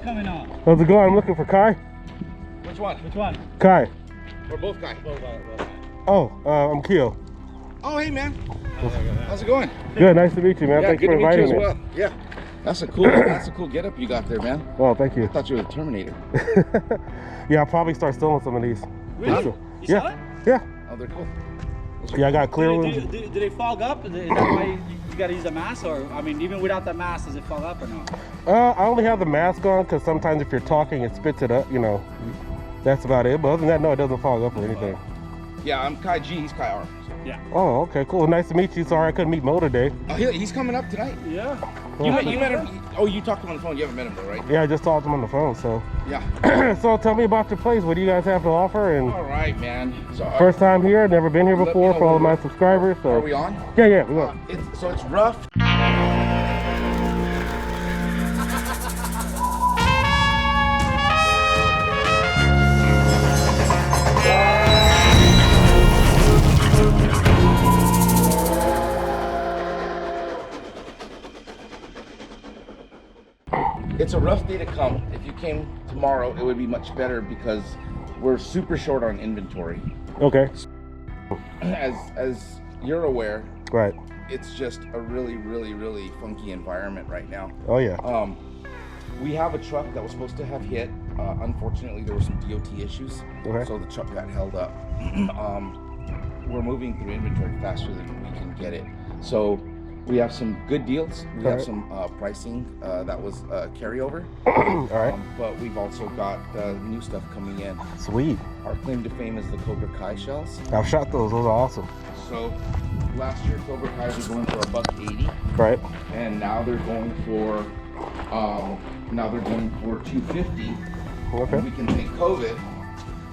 coming on. How's it going? I'm looking for Kai. Which one? Which one? Kai. We're both Kai. Oh, I'm Keo. Oh, hey, man. How's it going? Good, nice to meet you, man. Yeah, Thanks good for to meet you inviting as me. well. Yeah, that's a cool getup you got there, man. Oh, thank you. I thought you were the Terminator. Yeah, I'll probably start stealing some of these. Really? So, You sell it? yeah. Oh, they're cool. Yeah, I got clear ones. Do they fog up? Is that why you gotta use a mask? Or, I mean, even without the mask, does it fog up or not? I only have the mask on because sometimes if you're talking, it spits it up, you know. That's about it. But other than that, no, it doesn't fog up or anything. Yeah, I'm Kai G, he's Kai R. So. Yeah. Oh, okay, cool. Nice to meet you. Sorry I couldn't meet Mo today. Oh, he's coming up tonight. Yeah. You met him? Oh, you talked to him on the phone. You haven't met him though, right? Yeah, I just talked to him on the phone, so. Yeah. So tell me about your place. What do you guys have to offer? And All right, man. So, first time here, never been here before for all of my subscribers. So. Are we on? Yeah, we are. So it's rough. It's a rough day to come. If you came tomorrow, it would be much better because we're super short on inventory. Okay. As you're aware, Right. it's just a really funky environment right now. Oh yeah. We have a truck that was supposed to have hit. Unfortunately, there were some DOT issues, Okay. so the truck got held up. We're moving through inventory faster than we can get it. So we have some good deals. We have some pricing that was carryover. All right. But we've also got new stuff coming in. Sweet. Our claim to fame is the Cobra Kai Shells. I've shot those. Those are awesome. So last year Cobra Kai was going for $180, Right. and now they're going for $250. Okay. And we can thank COVID.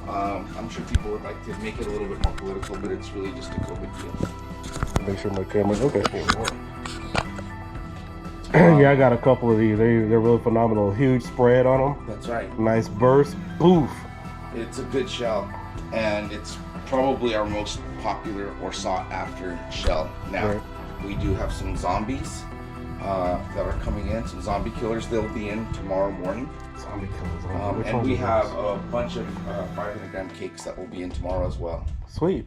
I'm sure people would like to make it a little bit more political, but it's really just a COVID deal. Make sure my camera's okay. Yeah, I got a couple of these. They're really phenomenal. Huge spread on them. That's right. Nice burst. Poof. It's a good shell, and it's probably our most popular or sought after shell. Now, Right. we do have some zombies that are coming in, some zombie killers. They'll be in tomorrow morning. Zombie killers. Which And ones we are have those? a bunch of 500-gram cakes that will be in tomorrow as well. Sweet.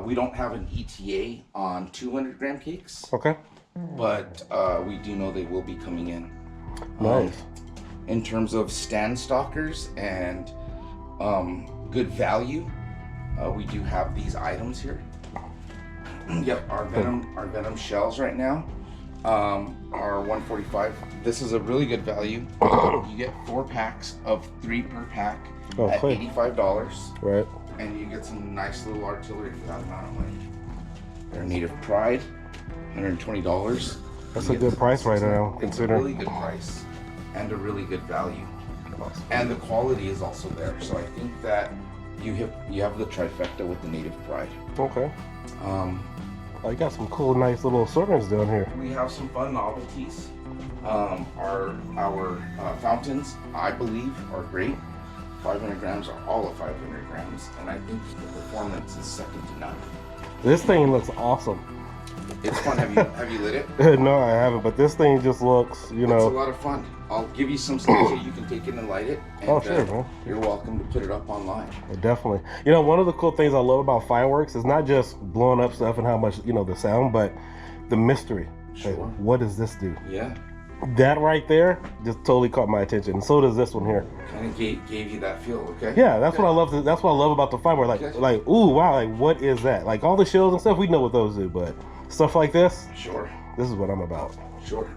We don't have an ETA on 200-gram cakes, Okay. but we do know they will be coming in. Nice. In terms of stand stalkers and good value, we do have these items here. Yep, our Venom Shells right now are $145. This is a really good value. You get 4 packs of 3 per pack at $85. Right. And you get some nice little artillery for that amount of money. They're Native Pride, $120. That's a good price right now, It's a considering. really good price and a really good value. And the quality is also there. So I think that you have the trifecta with the Native Pride. Okay. Oh, you got some cool, nice little assortments down here. We have some fun novelties. Our fountains, I believe, are great. 500 grams are all of 500 grams, and I think the performance is second to none. This thing looks awesome. It's fun. Have you lit it? No, I haven't, but this thing just looks, you It's know. a lot of fun. I'll give you some stuff so you can take it and light it. And, Oh, sure, man. You're welcome to put it up online. Definitely. You know, one of the cool things I love about fireworks is not just blowing up stuff and how much, you know, the sound, but the mystery. Sure. Like, what does this do? Yeah. That right there just totally caught my attention. And so does this one here. Kind of gave you that feel, okay? Yeah, that's what I love. That's what I love about the firework. Like, ooh, wow, like what is that? Like all the shells and stuff, we know what those do, but stuff like this, Sure. this is what I'm about. Sure.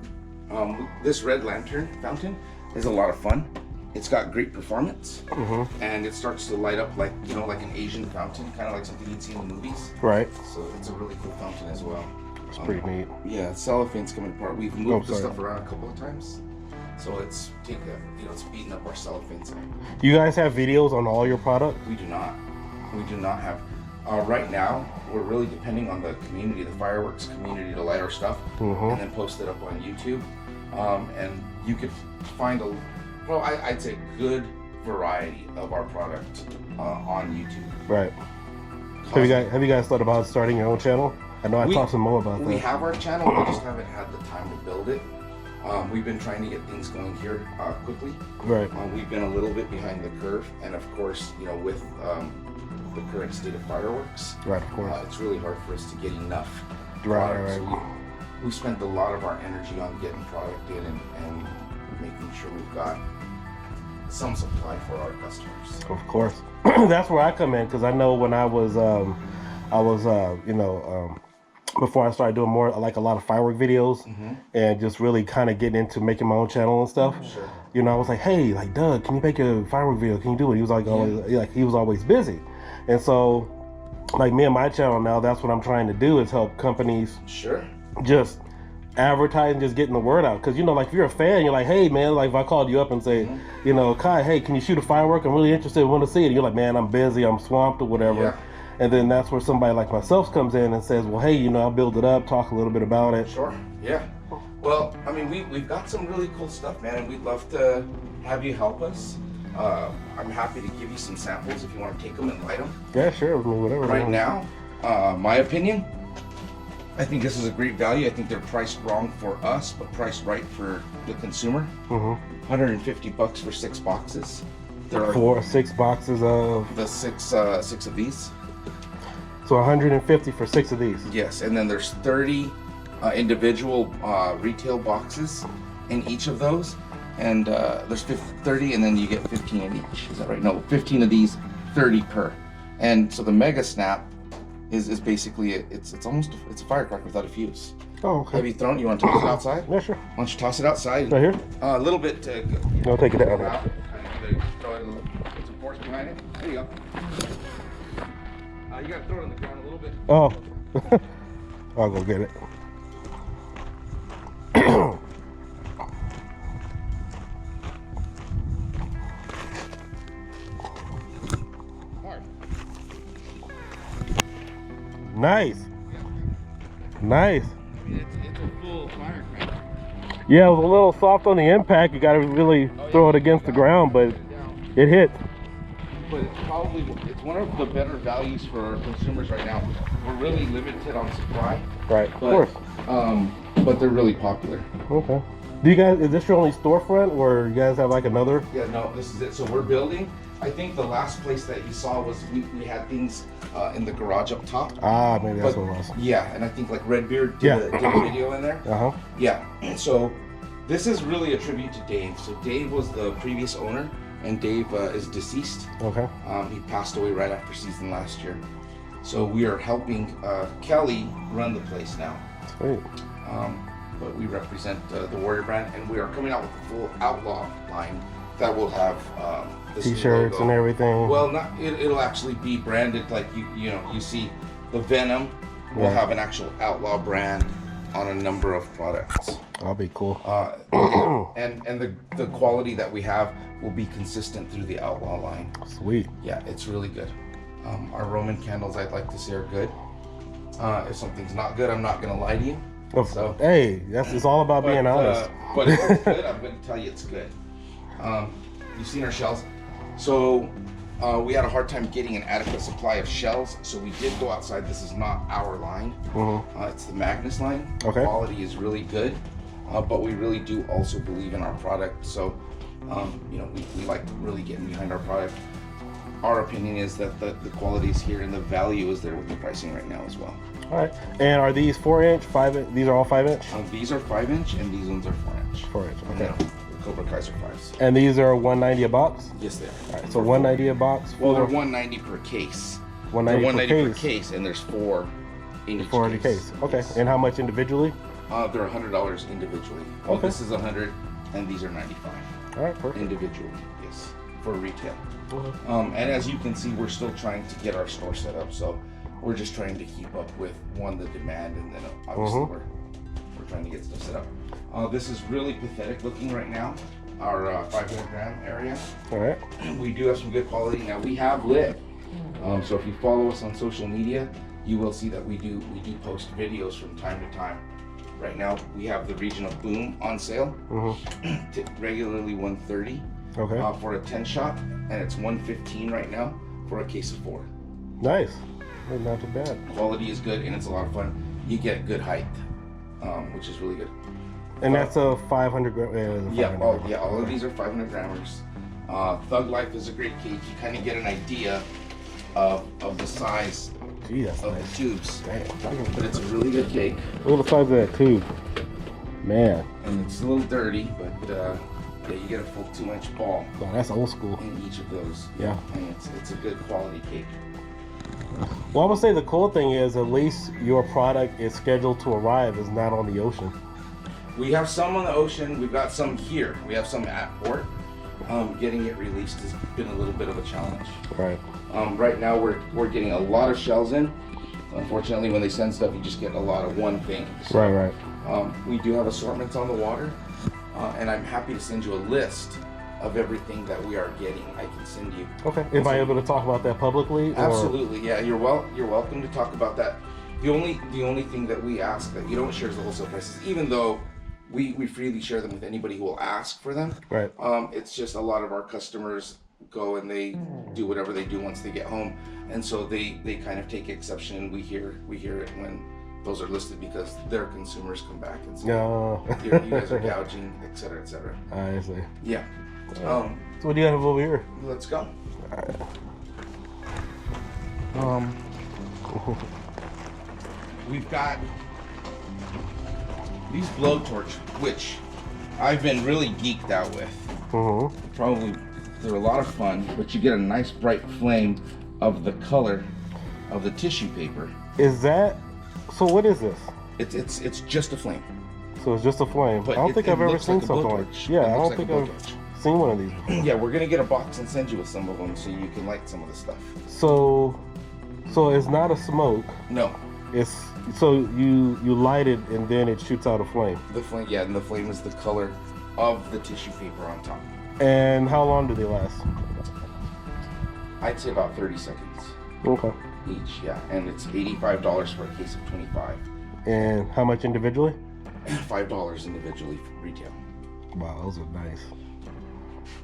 This red lantern fountain is a lot of fun. It's got great performance, and it starts to light up like, you know, like an Asian fountain, kind of like something you'd see in the movies. Right. So it's a really cool fountain as well. It's pretty neat. Yeah, cellophane's coming apart. We've moved the sorry. stuff around a couple of times, so it's it's beating up our cellophane side. You guys have videos on all your product? We do not. We do not have. Right now, we're really depending on the community, the fireworks community, to light our stuff and then post it up on YouTube. And you could find I'd say good variety of our product on YouTube. Right. Have you guys thought about starting your own channel? I know I talked to Mo about that. We have our channel, we just haven't had the time to build it. We've been trying to get things going here quickly. Right. We've been a little bit behind the curve, and of course, you know, with the current state of fireworks, Right, of course. it's really hard for us to get enough Right, products. right. We spent a lot of our energy on getting product in and making sure we've got some supply for our customers. Of course. That's where I come in, because I know when I was before I started doing more like a lot of firework videos and just really kind of getting into making my own channel and stuff. Sure. You know, I was like, hey, like Doug, can you make a firework video? Can you do it? He was like, he was always busy. And so like me and my channel now, that's what I'm trying to do, is help companies Sure. just advertise and just getting the word out. Because, you know, like if you're a fan, you're like, hey man, like if I called you up and say, you know, Kai, hey, can you shoot a firework? I'm really interested, want to see it. You're like, man, I'm busy, I'm swamped or whatever. Yeah. And then that's where somebody like myself comes in and says, well, hey, you know, I'll build it up, talk a little bit about it. Sure. Yeah. Well, I mean, we've got some really cool stuff, man, and we'd love to have you help us. I'm happy to give you some samples if you want to take them and light them. Yeah, sure, whatever. Right now, my opinion, I think this is a great value. I think they're priced wrong for us, but priced right for the consumer. $150 for 6 boxes. There are 6 boxes of the six of these. So 150 for 6 of these. Yes, and then there's 30 individual retail boxes in each of those, and there's 30, and then you get 15 in each. Is that right? No, 15 of these, 30 per. And so the Mega Snap is basically it's a firecracker without a fuse. Oh, okay. Have you thrown it? You want to toss it outside? Yeah, sure. Why don't you toss it outside? Right here? A little bit to I'll take it down. throw it, put some force behind it. There you go. You gotta throw it on the ground a little bit. Oh. I'll go get it. Hard. Nice. Nice. I mean, it's a full firecracker. Yeah, it was a little soft on the impact. You got to really throw it against the ground, but it hit. But it's one of the better values for our consumers right now. We're really limited on supply. Right, of But, course. But they're really popular. Okay. Do you guys, is this your only storefront, or you guys have like another? Yeah, no, this is it. So we're building. I think the last place that you saw was we had things in the garage up top. Ah, maybe that's But- what it was. Yeah, and I think like Redbeard did a video in there. Uh-huh. Yeah, so this is really a tribute to Dave. So Dave was the previous owner, and Dave is deceased. Okay. He passed away right after season last year. So we are helping Kelly run the place now. Sweet. But we represent the Warrior brand, and we are coming out with a full OutLaw line that will have this new T-shirts logo. and everything. Well, it'll actually be branded like you see the Venom will Right. have an actual OutLaw brand on a number of products. That'll be cool. And the quality that we have will be consistent through the OutLaw line. Sweet. Yeah, it's really good. Our Roman candles, I'd like to say, are good. If something's not good, I'm not gonna lie to you. So, hey, it's all about being honest. but if it's good, I'm going to tell you it's good. You've seen our shells. So we had a hard time getting an adequate supply of shells, so we did go outside. This is not our line. It's the Magnus line. Okay. The quality is really good, but we really do also believe in our product. So, we like really getting behind our product. Our opinion is that the quality is here and the value is there with the pricing right now as well. All right. And are these 4-inch, 5-inch? These are all 5-inch? These are 5-inch and these ones are 4-inch. 4-inch. Okay. Yeah, the Cobra Kais are 5s. And these are $190 a box? Yes, they are. All right. So $190 a box? Well, they're $190 per case. $190 They're $190 per case, and there's 4 in each 4 in a case. Okay. Yes. And how much individually? They're $100 individually. Well, Okay. this is 100 and these are 95 All right. Perfect. individually. Yes, for retail. And as you can see, we're still trying to get our store set up, so we're just trying to keep up with the demand, and then obviously we're trying to get stuff set up. This is really pathetic looking right now. Our 500 gram area. All right. We do have some good quality. Now we have lit. So if you follow us on social media, you will see that we do post videos from time to time. Right now we have the Regional Boom on sale. Regularly $130 Okay. for a 10 shot, and it's $115 right now for a case of 4. Nice. Not too bad. Quality is good and it's a lot of fun. You get good height, which is really good. And that's a 500 gram. Yeah, all of these are 500 grammers. Thug Life is a great cake. You kind of get an idea of the size Gee, that's of nice. the tubes. Damn. But it's a really good cake. Look at the size of that tube. Man. And it's a little dirty, but yeah, you get a full 2-inch ball Wow, that's old school. in each of those. Yeah. And it's a good quality cake. Well, I would say the cool thing is at least your product is scheduled to arrive is not on the ocean. We have some on the ocean. We've got some here. We have some at port. Getting it released has been a little bit of a challenge. Right. Right now we're getting a lot of shells in. Unfortunately, when they send stuff, you just get a lot of one thing. So, Right. we do have assortments on the water, and I'm happy to send you a list of everything that we are getting. I can send you. Okay. Am I able to talk about that publicly? Or? Absolutely, yeah. You're welcome to talk about that. The only thing that we ask that you don't share is the wholesale prices, even though we freely share them with anybody who will ask for them. Right. It's just a lot of our customers go and they do whatever they do once they get home, and so they kind of take exception, and we hear it when those are listed because their consumers come back and say, No. you guys are gouging, etc., etc. I see. Yeah. So what do you have over here? Let's go. We've got these blowtorch, which I've been really geeked out with. Probably they're a lot of fun, but you get a nice bright flame of the color of the tissue paper. Is that so? What is this? It's just a flame. So it's just a flame. But I don't think I've ever looks seen like a something like. blowtorch. Yeah, It I don't looks think like a I've blowtorch. seen one of these before. Yeah, we're gonna get a box and send you with some of them so you can light some of the stuff. So it's not a smoke. No, It's so you light it and then it shoots out a flame. the flame. Yeah, and the flame is the color of the tissue paper on top. And how long do they last? I'd say about 30 seconds Okay. each. Yeah, and it's $85 for a case of 25. And how much individually? $5 individually for retail. Wow, those are nice.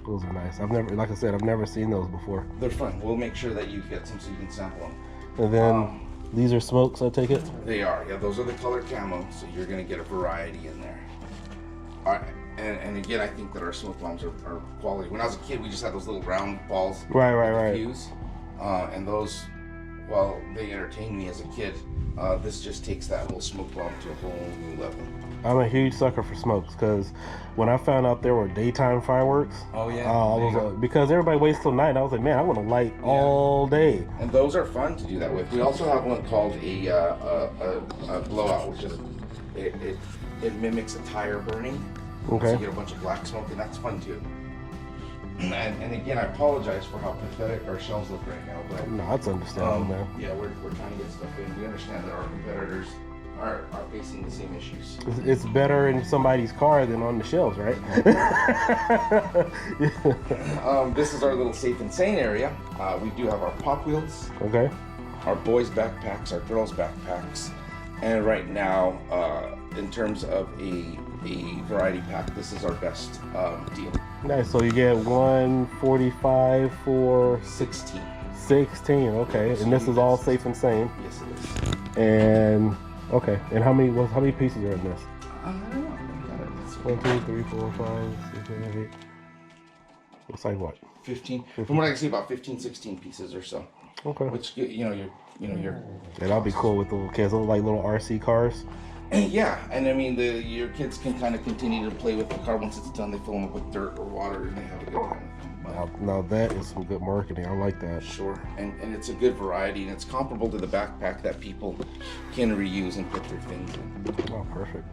Those are nice. I've never seen those before. They're fun. We'll make sure that you get some so you can sample them. And then these are smokes, I take it? They are. Yeah, those are the color camo, so you're gonna get a variety in there. All right. And again, I think that our smoke bombs are quality. When I was a kid, we just had those little round balls. Right. Fuse. And those, while they entertained me as a kid, this just takes that whole smoke bomb to a whole new level. I'm a huge sucker for smokes because when I found out there were daytime fireworks, Oh yeah. because everybody waits till night, I was like, man, I want to light all day. And those are fun to do that with. We also have one called a blowout, which is it mimics a tire burning. Okay. So you get a bunch of black smoke, and that's fun too. And again, I apologize for how pathetic our shelves look right now, but No, that's understandable, man. yeah, we're trying to get stuff in. We understand that our competitors are facing the same issues. It's better in somebody's car than on the shelves, right? This is our little safe and sane area. We do have our pop wheels, Okay. our boys' backpacks, our girls' backpacks, and right now, in terms of a variety pack, this is our best deal. Nice. So you get 145 for 16. 16. Okay. And this is all safe and sane. Yes, it is. And okay. And how many pieces are in this? I don't know. I got it. Let's see. 1, 2, 3, 4, 5, 6, 7, 8. Looks like what? 15. From what I can see, about 15, 16 pieces or so. Okay. Which you're. Yeah, that'll be cool with the little kids. Those like little RC cars. Yeah, and I mean your kids can kind of continue to play with the car once it's done. They fill them up with dirt or water, and they have a good time with them. Now that is some good marketing. I like that. Sure, and it's a good variety, and it's comparable to the backpack that people can reuse and put their things in. Oh, perfect.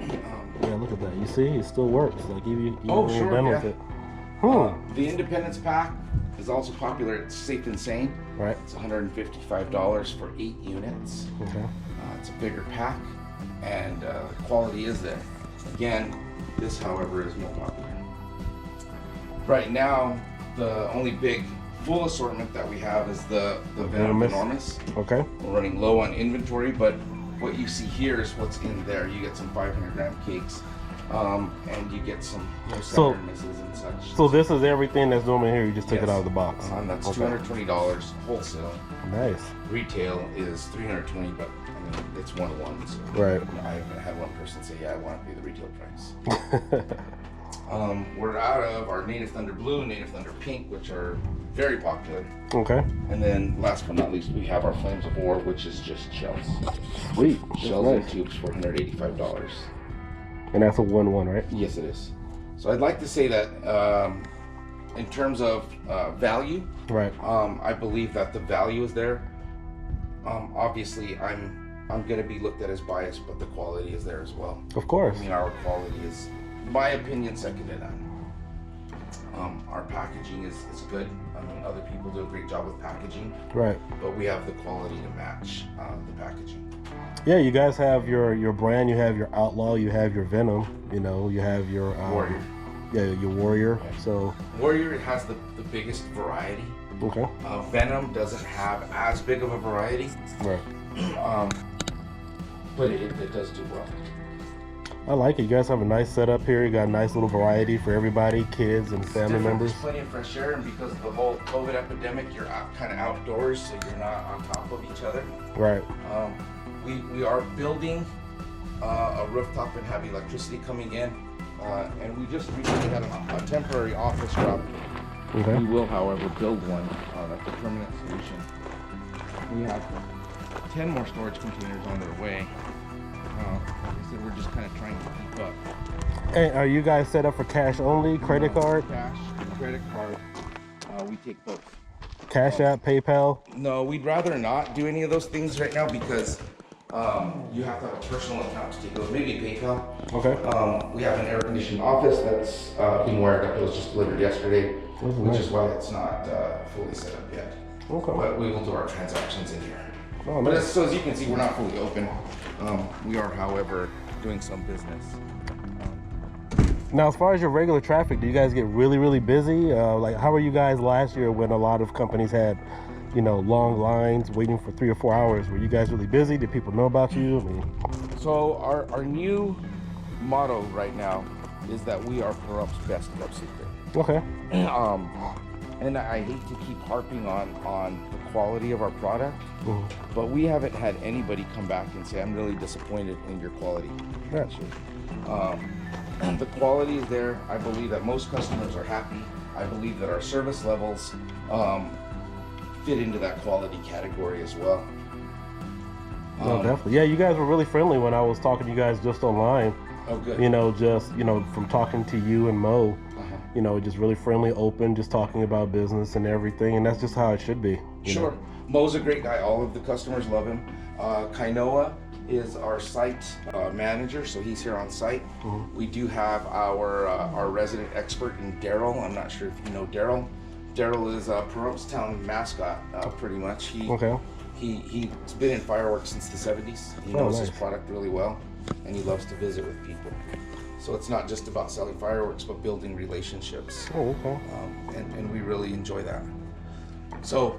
Yeah, look at that. You see, it still works. Like even Oh, when sure, you're done yeah. with it. The Independence pack is also popular. It's safe and sane. Right. It's $155 for 8 units. Okay. It's a bigger pack, and quality is there. Again, this, however, is more popular. Right now, the only big full assortment that we have is the Venom Enormous. Okay. We're running low on inventory, but what you see here is what's in there. You get some 500 gram cakes, and you get some So- center misses and such. So this is everything that's normally here. You just took it Yes. out of the box. That's Okay. $220 wholesale. Nice. Retail is $320, but I mean it's 1-to-1. So Right. I haven't had one person say, "Yeah, I want to pay the retail price." We're out of our Native Thunder Blue, Native Thunder Pink, which are very popular. Okay. And then last but not least, we have our Flames of War, which is just shells. Sweet. Shells That's and nice. tubes for $185. And that's a 1-1, right? Yes, it is. So I'd like to say that in terms of value, Right. I believe that the value is there. Obviously, I'm going to be looked at as biased, but the quality is there as well. Of course. I mean, our quality is, in my opinion, second to none. Our packaging is good. I mean, other people do a great job with packaging, Right. but we have the quality to match the packaging. Yeah, you guys have your brand. You have your Outlaw. You have your Venom. You know, you have your Warrior. Yeah, your Warrior. Yeah. So Warrior has the biggest variety. okay. Venom doesn't have as big of a variety, Right. but it does do well. I like it. You guys have a nice setup here. You got a nice little variety for everybody, kids and family Different, members. There's plenty of fresh air, and because of the whole COVID epidemic, you're out, kind of outdoors, so you're not on top of each other. Right. We are building a rooftop and have electricity coming in, and we just recently had a temporary office drop. Okay. We will, however, build one that's a permanent solution. We have 10 more storage containers on their way. Like I said, we're just kind of trying to keep up. Hey, are you guys set up for cash only, credit card, Cash, credit card. We take both. Cash App, PayPal? No, we'd rather not do any of those things right now because you have to have a personal account to take those. Maybe PayPal. Okay. We have an air-conditioned office that's being wired up. It was just delivered yesterday, which is why it's not fully set up yet. Okay. But we will do our transactions in here. Oh, But nice. so as you can see, we're not fully open. We are, however, doing some business. Now, as far as your regular traffic, do you guys get really, really busy? Like, how were you guys last year when a lot of companies had, you know, long lines waiting for 3 or 4 hours? Were you guys really busy? Did people know about you? I mean, So our new motto right now is that we are Pahrump's best kept secret. okay. And I hate to keep harping on the quality of our product, Mhm. but we haven't had anybody come back and say, I'm really disappointed in your quality. Gotcha. The quality is there. I believe that most customers are happy. I believe that our service levels fit into that quality category as well. No, definitely. Yeah, you guys were really friendly when I was talking to you guys just online. Oh, good. You know, just, you know, from talking to you and Mo, Uh-huh. you know, just really friendly, open, just talking about business and everything. And that's just how it should be. you Sure. know? Mo's a great guy. All of the customers love him. Kainoa is our site manager, so he's here on site. Mm-hmm. We do have our resident expert in Daryl. I'm not sure if you know Daryl. Daryl is Pahrump's town mascot, pretty much. Okay. He's been in FireWorks since the 70s. He Oh, knows his nice. product really well, and he loves to visit with people. So it's not just about selling fireworks, but building relationships. Oh, okay. And we really enjoy that. So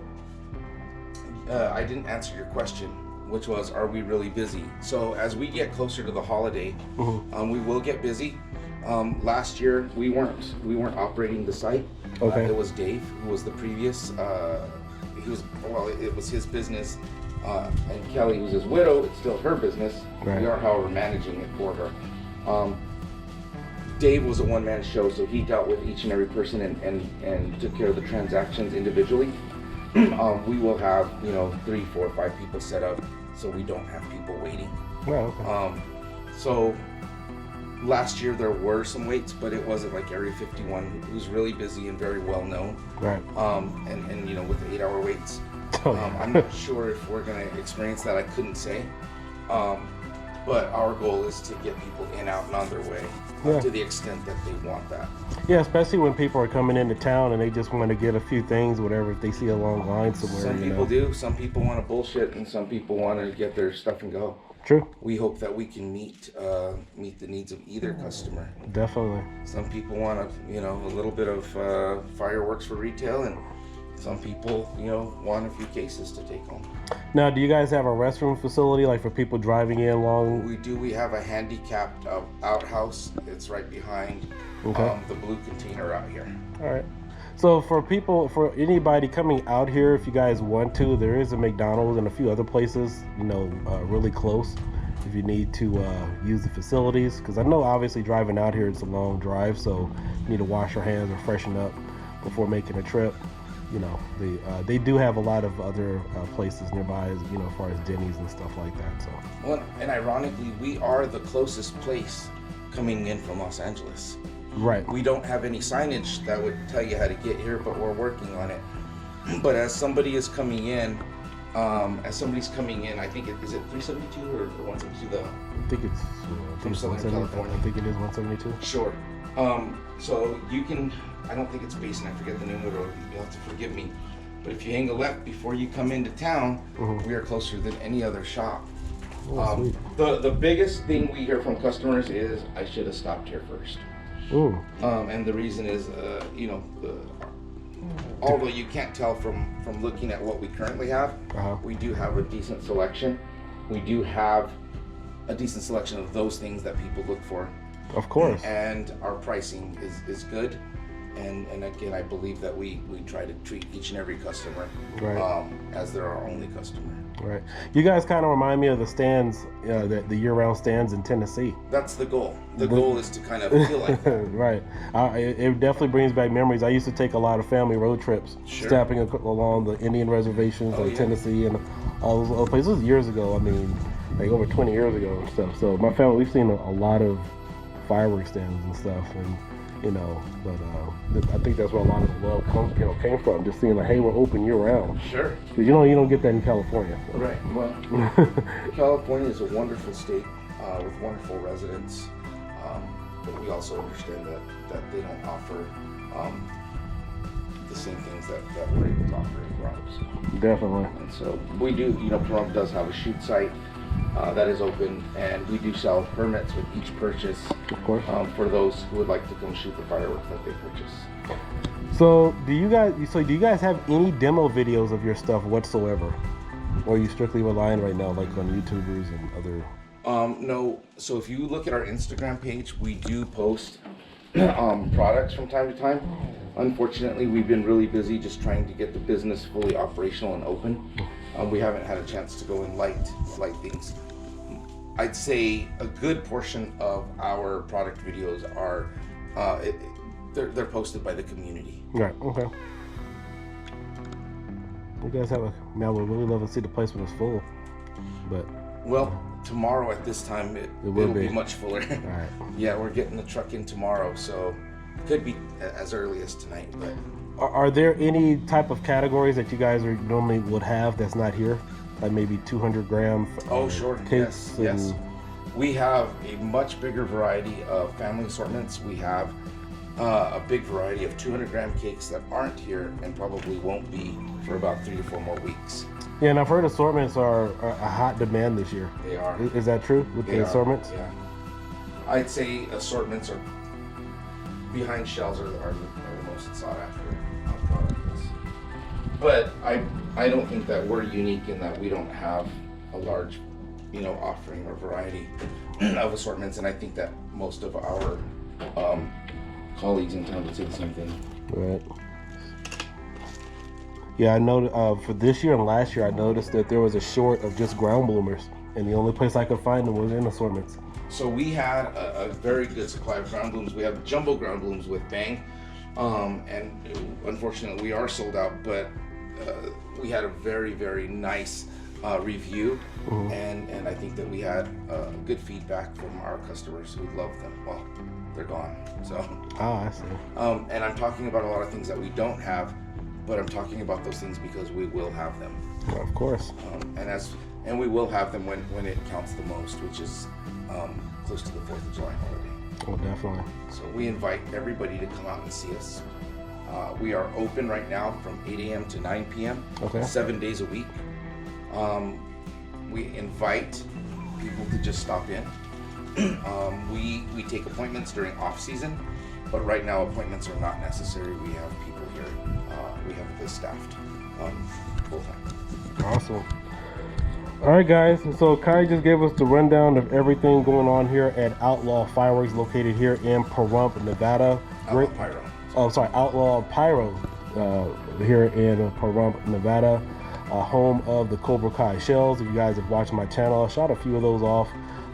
I didn't answer your question, which was, are we really busy? So as we get closer to the holiday, we will get busy. Last year we weren't operating the site. Okay. It was Dave who was the previous. It was his business, and Kelly, who's his widow, it's still her business. Right. We are, however, managing it for her. Dave was a one-man show, so he dealt with each and every person and took care of the transactions individually. We will have 3, 4, 5 people set up, so we don't have people waiting. Well, okay. So last year there were some waits, but it wasn't like Area 51, who's really busy and very well known. Right. And with the 8-hour waits, I'm not sure if we're gonna experience that. I couldn't say. But our goal is to get people in, out, and on their way to the extent that they want that. Yeah, especially when people are coming into town and they just want to get a few things, whatever, if they see a long line somewhere. Some people do. Some people want to bullshit, and some people want to get their stuff and go. True. We hope that we can meet the needs of either customer. Definitely. Some people want a little bit of fireworks for retail, and some people, you know, want a few cases to take home. Now, do you guys have a restroom facility, like for people driving in long? We do. We have a handicapped outhouse. It's right behind the blue container out here. All right. So for anybody coming out here, if you guys want to, there is a McDonald's and a few other places, you know, really close if you need to use the facilities. Because I know obviously driving out here, it's a long drive, so you need to wash your hands or freshen up before making a trip. You know, they do have a lot of other places nearby, you know, as far as Denny's and stuff like that. So. Well, and ironically, we are the closest place coming in from Los Angeles. Right. We don't have any signage that would tell you how to get here, but we're working on it. But as somebody is coming in, I think is it 372 or 172? I think it's from Southern California. I think it is 172. Sure. So you can, I don't think it's Basin, I forget the name of it, or you'll have to forgive me. But if you hang a left before you come into town, we are closer than any other shop. Oh, the biggest thing we hear from customers is, I should have stopped here first. And the reason is, you know, although you can't tell from looking at what we currently have, we do have a decent selection. We do have a decent selection of those things that people look for. Of course. And our pricing is good. And again, I believe that we try to treat each and every customer as they're our only customer. Right. You guys kind of remind me of the stands, the year-round stands in Tennessee. That's the goal. The goal is to kind of feel like that. Right. It definitely brings back memories. I used to take a lot of family road trips, stopping along the Indian reservations in Tennessee and all those other places. This was years ago. I mean, like over 20 years ago and stuff. So my family, we've seen a lot of fireworks stands and stuff, and you know, but I think that's where a lot of the love came from. Just seeing like, hey, we're open year round. Sure. Because you don't get that in California. So. Right. Well, California is a wonderful state with wonderful residents, but we also understand that they don't offer the same things that we're able to offer in Pahrump. Definitely. And so we do. You know, Pahrump does have a shoot site. That is open, and we do sell permits with each purchase. Of course. For those who would like to come shoot the fireworks that they purchase. So do you guys have any demo videos of your stuff whatsoever, or are you strictly relying right now like on YouTubers and other? No. So if you look at our Instagram page, we do post products from time to time. Unfortunately, we've been really busy just trying to get the business fully operational and open. We haven't had a chance to go and light things. I'd say a good portion of our product videos are they're posted by the community. Right. Okay. You guys have I would really love to see the place when it's full, but. Well, tomorrow at this time it'll be much fuller. All right. Yeah, we're getting the truck in tomorrow, so it could be as early as tonight, but. Are there any type of categories that you guys normally would have that's not here? Like maybe 200 gram sure. cakes? Yes. We have a much bigger variety of family assortments. We have a big variety of 200 gram cakes that aren't here and probably won't be for about 3 to 4 more weeks. Yeah, and I've heard assortments are a hot demand this year. They are. Is that true with the assortments? Yeah. I'd say assortments are behind shells are the most sought after products. But I don't think that we're unique in that we don't have a large, offering or variety of assortments, and I think that most of our colleagues in town would say the same thing. Right. Yeah, I know for this year and last year, I noticed that there was a short of just ground bloomers, and the only place I could find them was in assortments. So we had a very good supply of ground blooms. We have jumbo ground blooms with Bang, and unfortunately we are sold out, but we had a very, very nice review, and I think that we had good feedback from our customers who loved them. Well, they're gone, so. I see. And I'm talking about a lot of things that we don't have, but I'm talking about those things because we will have them. Well, of course. And we will have them when it counts the most, which is close to the 4th of July holiday. Oh, definitely. So we invite everybody to come out and see us. We are open right now from 8 a.m. to 9 p.m. Okay. 7 days a week. We invite people to just stop in. We take appointments during off season, but right now appointments are not necessary. We have people here we have the place staffed full time. Awesome. All right, guys. So Kai just gave us the rundown of everything going on here at Outlaw Fireworks, located here in Pahrump, Nevada. Outlaw Pyro. Oh, sorry, Outlaw Pyro here in Pahrump, Nevada, home of the Cobra Kai Shells. If you guys have watched my channel, I shot a few of those off.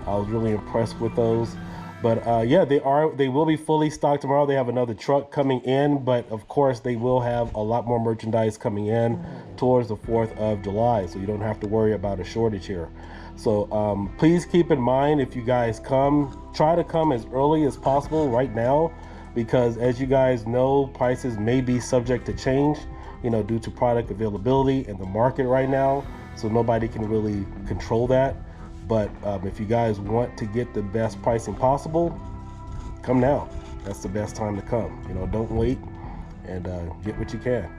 I was really impressed with those. But yeah, they will be fully stocked tomorrow. They have another truck coming in, but of course they will have a lot more merchandise coming in towards the 4th of July, so you don't have to worry about a shortage here. So please keep in mind, if you guys come, try to come as early as possible right now, because as you guys know, prices may be subject to change, you know, due to product availability and the market right now. So nobody can really control that. But if you guys want to get the best pricing possible, come now. That's the best time to come. You know, don't wait, and get what you can.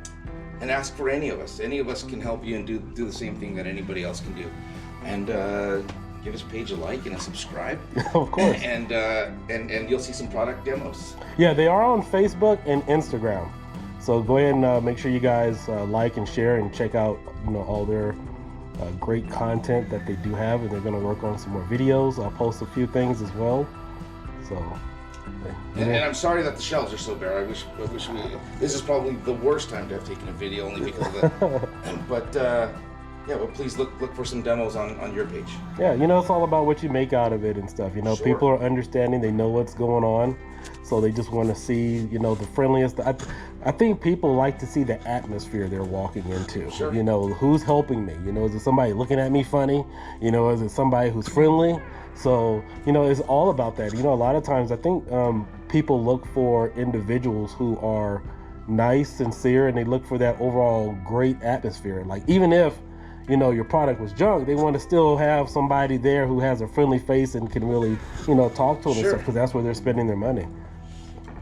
And ask for any of us. Any of us can help you and do the same thing that anybody else can do. And give us a page a like and a subscribe. Of course. And you'll see some product demos. Yeah, they are on Facebook and Instagram. So go ahead and make sure you guys like and share and check out, you know, all their great content that they do have, and they're going to work on some more videos. I'll post a few things as well. So and I'm sorry that the shells are so bare. I wish this is probably the worst time to have taken a video, only because of the but yeah, but please look for some demos on your page. Yeah, you know, it's all about what you make out of it and stuff. You know, Sure. People are understanding, they know what's going on, so they just want to see, you know, the friendliest. I think people like to see the atmosphere they're walking into. Sure. You know, who's helping me? You know, is it somebody looking at me funny? You know, is it somebody who's friendly? So, you know, it's all about that. You know, a lot of times I think people look for individuals who are nice, sincere, and they look for that overall great atmosphere. Like, even if, you know, your product was junk, they want to still have somebody there who has a friendly face and can really, you know, talk to them, Sure. because that's where they're spending their money.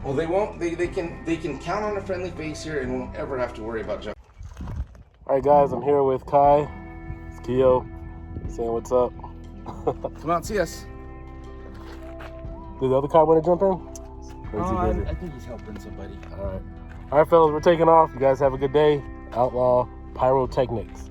Well, they won't. They can count on a friendly face here and won't ever have to worry about junk. All right, guys, I'm here with Kai. It's Keo saying what's up. Come out and see us. Did the other Kai want to jump in? Or is he busy? I think he's helping somebody. All right, fellas, we're taking off. You guys have a good day. Outlaw Pyrotechnics.